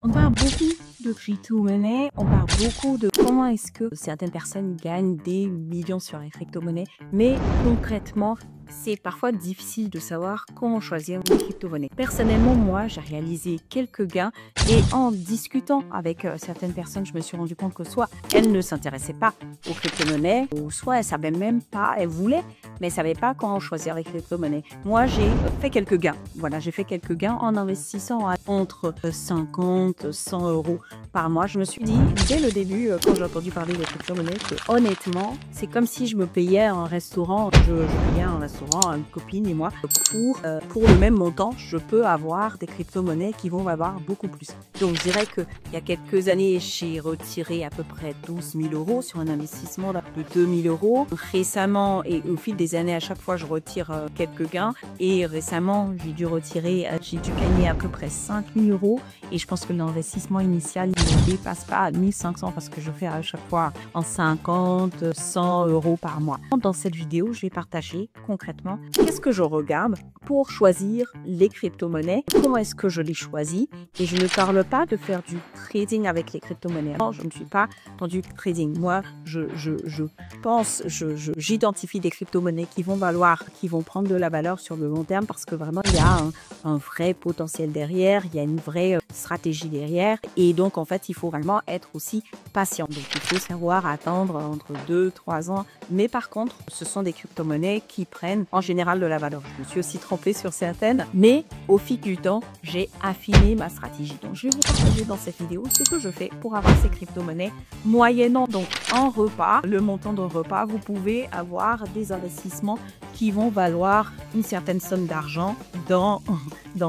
On parle beaucoup de crypto-monnaies, on parle beaucoup de comment est-ce que certaines personnes gagnent des millions sur les crypto-monnaies, mais concrètement, c'est parfois difficile de savoir comment choisir une crypto-monnaie. Personnellement, moi, j'ai réalisé quelques gains et en discutant avec certaines personnes, je me suis rendu compte que soit elles ne s'intéressaient pas aux crypto-monnaies, ou soit elles ne savaient même pas, elles voulaient, mais elles ne savaient pas comment choisir les crypto-monnaies. Moi, j'ai fait quelques gains. Voilà, j'ai fait quelques gains en investissant à entre 50 100 euros par mois. Je me suis dit, dès le début, quand j'ai entendu parler des crypto-monnaies, que honnêtement, c'est comme si je me payais un restaurant. Je payais un restaurant, une copine et moi, pour le même montant, je peux avoir des crypto-monnaies qui vont valoir beaucoup plus. Donc, je dirais qu'il y a quelques années, j'ai retiré à peu près 12 000 euros sur un investissement de 2 000 euros. Récemment, et au fil des années, à chaque fois, je retire quelques gains. Et récemment, j'ai dû gagner à peu près 5 000 euros. Et je pense que l'investissement initial ne dépasse pas 1 500 parce que je fais à chaque fois en 50, 100 euros par mois. Dans cette vidéo, je vais partager concrètement qu'est-ce que je regarde pour choisir les crypto-monnaies, comment est-ce que je les choisis. Et je ne parle pas de faire du trading avec les crypto-monnaies. Non, je ne suis pas dans du trading. Moi, j'identifie des crypto-monnaies qui vont prendre de la valeur sur le long terme parce que vraiment, il y a un vrai potentiel derrière, il y a une vraie stratégie derrière. Et donc, en fait, il faut vraiment être aussi patient. Donc, il faut savoir attendre entre 2-3 ans. Mais par contre, ce sont des crypto-monnaies qui prennent en général de la valeur. Je me suis aussi trompée sur certaines, mais au fil du temps, j'ai affiné ma stratégie. Donc, je vais vous partager dans cette vidéo ce que je fais pour avoir ces crypto-monnaies moyennant donc un repas. Le montant d'un repas, vous pouvez avoir des investissements qui vont valoir une certaine somme d'argent dans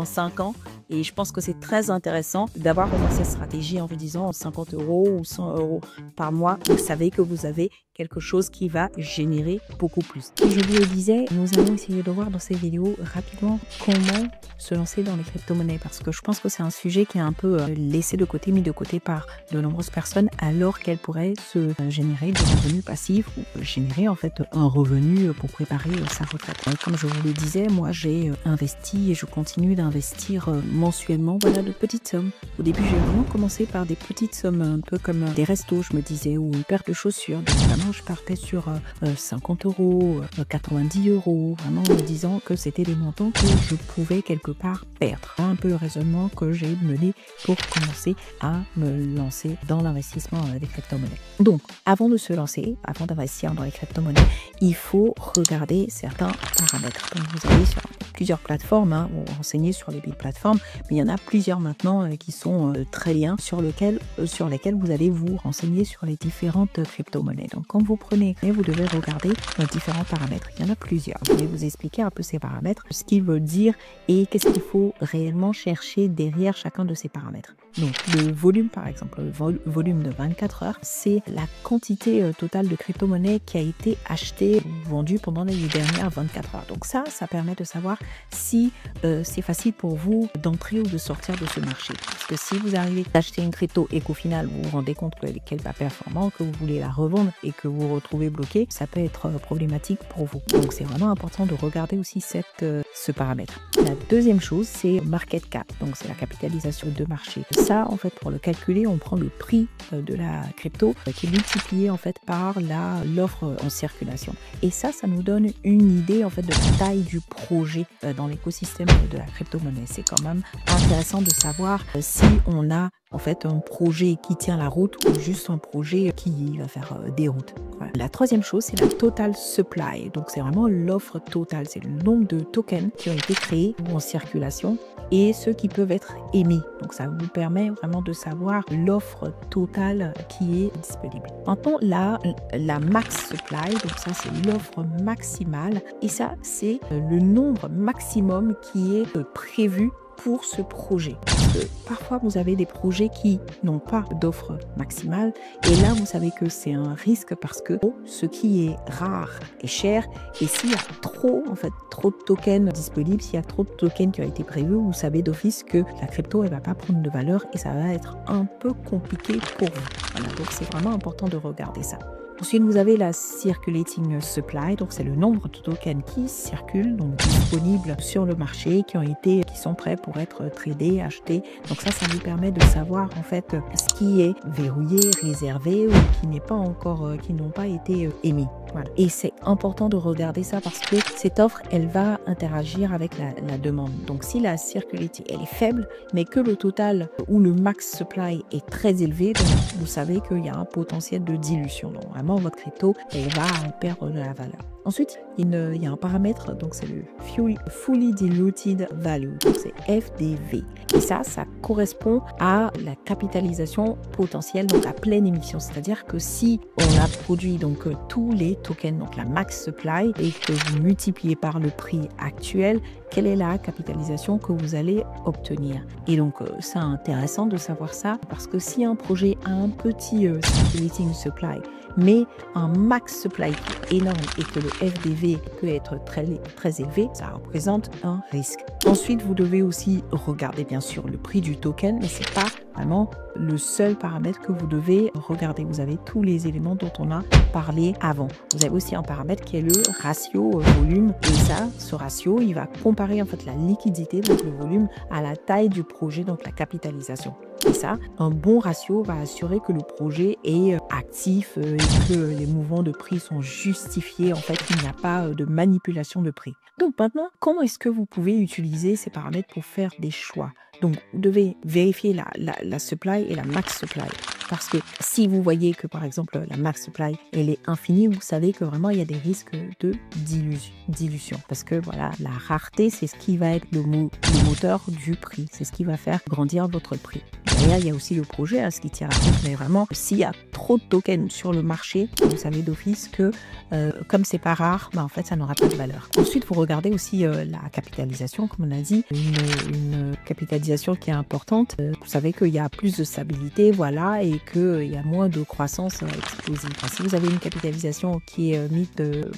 5 ans. Et je pense que c'est très intéressant d'avoir au moins cette stratégie en vous disant 50 euros ou 100 euros par mois. Vous savez que vous avez quelque chose qui va générer beaucoup plus. Et je vous le disais, nous allons essayer de voir dans ces vidéos rapidement comment se lancer dans les crypto-monnaies parce que je pense que c'est un sujet qui est un peu laissé de côté, mis de côté par de nombreuses personnes alors qu'elles pourraient se générer des revenus passifs ou générer en fait un revenu pour préparer sa retraite. Comme je vous le disais, moi j'ai investi et je continue d'investir mensuellement, voilà, de petites sommes. Au début, j'ai vraiment commencé par des petites sommes, un peu comme des restos, je me disais, ou une paire de chaussures. Donc vraiment, je partais sur 50 euros, 90 euros, vraiment en me disant que c'était des montants que je pouvais quelque part perdre. Un peu le raisonnement que j'ai mené pour commencer à me lancer dans l'investissement des crypto-monnaies. Donc, avant de se lancer, avant d'investir dans les crypto-monnaies, il faut regarder certains paramètres. Comme vous avez sur plusieurs plateformes, vous renseignez sur les big plateformes, mais il y en a plusieurs maintenant qui sont très bien sur lesquels vous allez vous renseigner sur les différentes crypto-monnaies. Donc quand vous prenez, vous devez regarder différents paramètres. Il y en a plusieurs. Je vais vous expliquer un peu ces paramètres, ce qu'ils veulent dire et qu'est-ce qu'il faut réellement chercher derrière chacun de ces paramètres. Donc le volume par exemple, le volume de 24 heures, c'est la quantité totale de crypto-monnaies qui a été achetée ou vendue pendant les dernières 24 heures. Donc ça permet de savoir si c'est facile pour vous d'entrer ou de sortir de ce marché. Parce que si vous arrivez à acheter une crypto et qu'au final vous vous rendez compte qu'elle n'est pas performante, que vous voulez la revendre et que vous vous retrouvez bloqué, ça peut être problématique pour vous. Donc c'est vraiment important de regarder aussi ce paramètre. La deuxième chose, c'est market cap. Donc c'est la capitalisation de marché. Ça, en fait, pour le calculer, on prend le prix de la crypto qui est multiplié en fait par l'offre en circulation. Et ça nous donne une idée en fait de la taille du projet dans l'écosystème de la crypto-monnaie. C'est quand même intéressant de savoir si on a en fait un projet qui tient la route ou juste un projet qui va faire déroute. Voilà. La troisième chose, c'est la total supply. Donc c'est vraiment l'offre totale, c'est le nombre de tokens qui ont été créés ou en circulation et ceux qui peuvent être émis. Donc ça vous permet vraiment de savoir l'offre totale qui est disponible. Maintenant, la max supply, donc ça c'est l'offre maximale et ça c'est le nombre maximum qui est prévu pour ce projet. Parce que parfois, vous avez des projets qui n'ont pas d'offre maximale et là, vous savez que c'est un risque parce que ce qui est rare est cher et s'il y a trop de tokens disponibles, s'il y a trop de tokens qui ont été prévus, vous savez d'office que la crypto, elle va pas prendre de valeur et ça va être un peu compliqué pour vous. Voilà, donc c'est vraiment important de regarder ça. Ensuite, vous avez la circulating supply, donc c'est le nombre de tokens qui circulent, donc disponibles sur le marché, qui sont prêts pour être tradés, achetés. Donc ça vous permet de savoir en fait ce qui est verrouillé, réservé ou qui n'est pas encore, qui n'ont pas été émis. Voilà. Et c'est important de regarder ça parce que cette offre, elle va interagir avec la demande. Donc si la circularity, elle est faible, mais que le total ou le max supply est très élevé, donc vous savez qu'il y a un potentiel de dilution. Donc vraiment, votre crypto, elle va en perdre de la valeur. Ensuite, il y a un paramètre, donc c'est le Fully Diluted Value, donc c'est FDV. Et ça correspond à la capitalisation potentielle, donc à pleine émission. C'est-à-dire que si on a produit donc tous les tokens, donc la max supply, et que vous multipliez par le prix actuel, quelle est la capitalisation que vous allez obtenir. Et donc, c'est intéressant de savoir ça, parce que si un projet a un petit circulating supply, mais un max supply qui est énorme et que le FDV peut être très élevé, ça représente un risque. Ensuite, vous devez aussi regarder bien sûr le prix du token, mais c'est pas vraiment le seul paramètre que vous devez regarder. Vous avez tous les éléments dont on a parlé avant. Vous avez aussi un paramètre qui est le ratio volume, et ça, ce ratio, il va comparer en fait la liquidité, donc le volume, à la taille du projet, donc la capitalisation. Et ça, un bon ratio va assurer que le projet est actif et que les mouvements de prix sont justifiés. En fait, il n'y a pas de manipulation de prix. Donc maintenant, comment est-ce que vous pouvez utiliser ces paramètres pour faire des choix? Donc, vous devez vérifier la supply et la max supply. Parce que si vous voyez que, par exemple, la max supply, elle est infinie, vous savez que vraiment, il y a des risques de dilution. Parce que, voilà, la rareté, c'est ce qui va être le moteur du prix. C'est ce qui va faire grandir votre prix. Derrière, il y a aussi le projet, ce qui tient à compte. Mais vraiment, s'il y a trop de tokens sur le marché, vous savez d'office que, comme c'est pas rare, en fait, ça n'aura pas de valeur. Ensuite, vous regardez aussi la capitalisation, comme on a dit. Une capitalisation qui est importante. Vous savez qu'il y a plus de stabilité, voilà, et qu'il y a moins de croissance explosive. Enfin, si vous avez une capitalisation qui est mise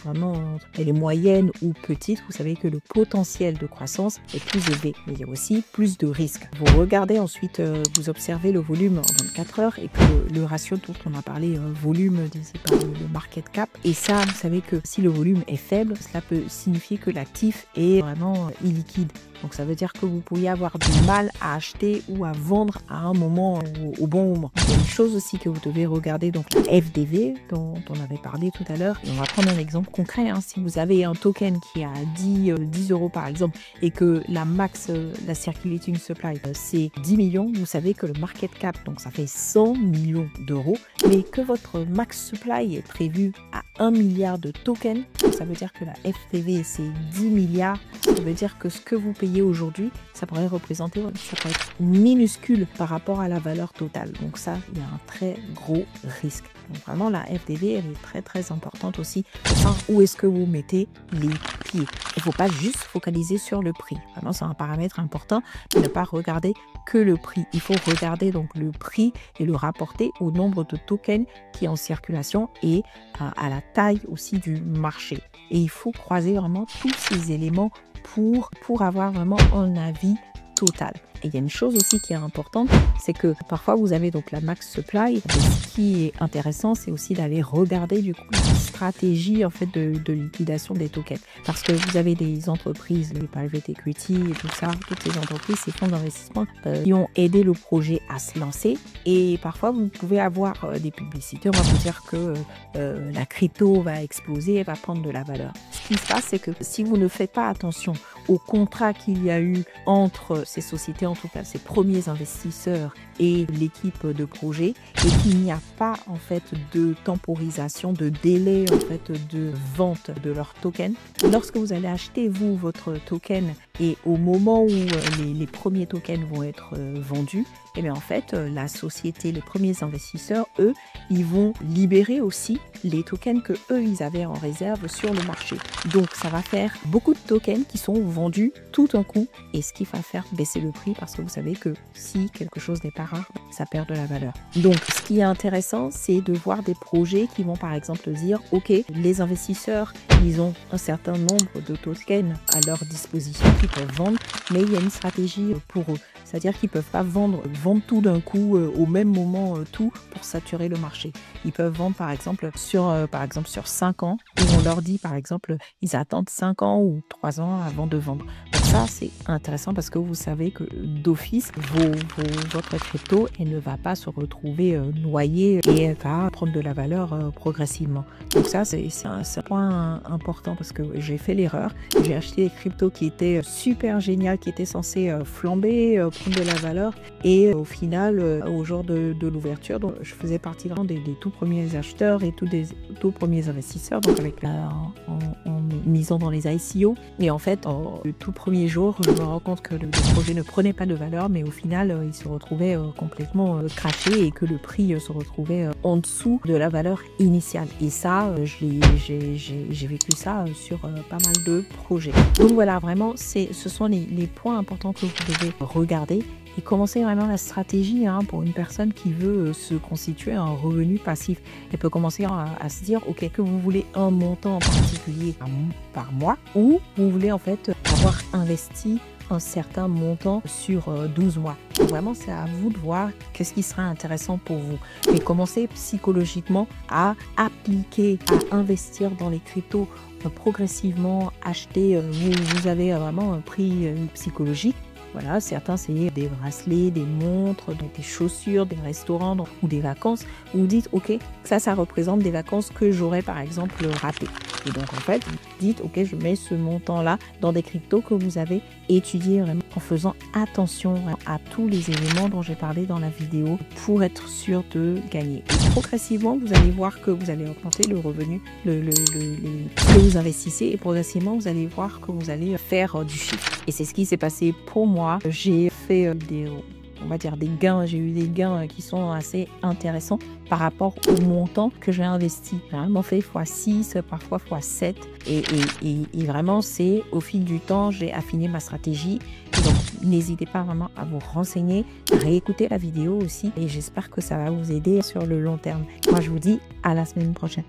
vraiment, elle est moyenne ou petite, vous savez que le potentiel de croissance est plus élevé. Mais il y a aussi plus de risques. Vous regardez ensuite, vous observez le volume en 24 heures et que le ratio dont on a parlé, volume divisé par le market cap. Et ça, vous savez que si le volume est faible, cela peut signifier que l'actif est vraiment illiquide. Donc ça veut dire que vous pourriez avoir du mal à acheter ou à vendre à un moment au bon moment. Il y a une chose aussi que vous devez regarder, donc la FDV dont on avait parlé tout à l'heure. Et on va prendre un exemple concret. Si vous avez un token qui a 10 € par exemple et que la max, la circulating supply, c'est 10 millions, vous savez que le market cap, donc ça fait 100 millions d'euros, mais que votre max supply est prévu à 1 milliard de tokens, ça veut dire que la FDV c'est 10 milliards, ça veut dire que ce que vous payez aujourd'hui, ça pourrait être minuscule par rapport à la valeur totale. Donc ça, il y a un très gros risque. Donc vraiment, la FDV, elle est très très importante aussi pour savoir où est-ce que vous mettez les pieds. Il ne faut pas juste focaliser sur le prix. Vraiment, c'est un paramètre important de ne pas regarder que le prix. Il faut regarder donc le prix et le rapporter au nombre de tokens qui est en circulation et à la taille aussi du marché. Et il faut croiser vraiment tous ces éléments pour avoir vraiment un avis total. Et il y a une chose aussi qui est importante, c'est que parfois vous avez donc la max supply. Et ce qui est intéressant, c'est aussi d'aller regarder du coup la stratégie en fait de liquidation des tokens. Parce que vous avez des entreprises, les private equity et tout ça, toutes ces entreprises, ces fonds d'investissement qui ont aidé le projet à se lancer. Et parfois vous pouvez avoir des publicités, on va vous dire que la crypto va exploser, elle va prendre de la valeur. Ce qui se passe, c'est que si vous ne faites pas attention au contrat qu'il y a eu entre ces sociétés, en tout cas ces premiers investisseurs et l'équipe de projet, et qu'il n'y a pas en fait de temporisation, de délai en fait de vente de leur token. Lorsque vous allez acheter vous votre token et au moment où les premiers tokens vont être vendus, et bien en fait la société, les premiers investisseurs, eux, ils vont libérer aussi les tokens que eux ils avaient en réserve sur le marché. Donc ça va faire beaucoup de tokens qui sont vendu tout d'un coup et ce qui va faire baisser le prix parce que vous savez que si quelque chose n'est pas rare, ça perd de la valeur. Donc, ce qui est intéressant, c'est de voir des projets qui vont par exemple dire, ok, les investisseurs, ils ont un certain nombre de tokens à leur disposition qu'ils peuvent vendre, mais il y a une stratégie pour eux. C'est-à-dire qu'ils ne peuvent pas vendre tout d'un coup au même moment tout pour saturer le marché. Ils peuvent vendre par exemple sur 5 ans où on leur dit par exemple ils attendent 5 ans ou 3 ans avant de vendre. Donc ça c'est intéressant parce que vous savez que d'office votre crypto elle ne va pas se retrouver noyée et elle va prendre de la valeur progressivement. Donc ça c'est un point important parce que j'ai fait l'erreur. J'ai acheté des cryptos qui étaient super géniales, qui étaient censés flamber, prendre de la valeur et au final au jour de l'ouverture, donc je faisais partie vraiment des tout premiers acheteurs et des tout premiers investisseurs, donc avec en misant dans les ICO et en fait le tout premier jour je me rends compte que le projet ne prenait pas de valeur mais au final il se retrouvait complètement craché et que le prix se retrouvait en dessous de la valeur initiale et ça j'ai vécu ça sur pas mal de projets. Donc voilà, vraiment ce sont les points importants que vous devez regarder et commencer vraiment la stratégie pour une personne qui veut se constituer un revenu passif. Elle peut commencer à se dire, ok, que vous voulez un montant en particulier par mois ou vous voulez en fait avoir investi un certain montant sur 12 mois. Donc vraiment, c'est à vous de voir qu'est-ce qui sera intéressant pour vous. Mais commencez psychologiquement à appliquer, à investir dans les cryptos progressivement, acheter. Vous avez vraiment un prix psychologique. Voilà, certains c'est des bracelets, des montres, des chaussures, des restaurants ou des vacances. Vous dites, ok, ça représente des vacances que j'aurais par exemple ratées. Et donc en fait, vous dites, ok, je mets ce montant-là dans des cryptos que vous avez étudiés vraiment en faisant attention à tous les éléments dont j'ai parlé dans la vidéo pour être sûr de gagner. Et progressivement, vous allez voir que vous allez augmenter le revenu, que vous investissez et progressivement, vous allez voir que vous allez faire du chiffre. Et c'est ce qui s'est passé pour moi. J'ai fait on va dire des gains, j'ai eu des gains qui sont assez intéressants par rapport au montant que j'ai investi. J'ai vraiment fait x6, parfois x7 et vraiment c'est au fil du temps, j'ai affiné ma stratégie. Et donc n'hésitez pas vraiment à vous renseigner, réécouter la vidéo aussi et j'espère que ça va vous aider sur le long terme. Moi je vous dis à la semaine prochaine.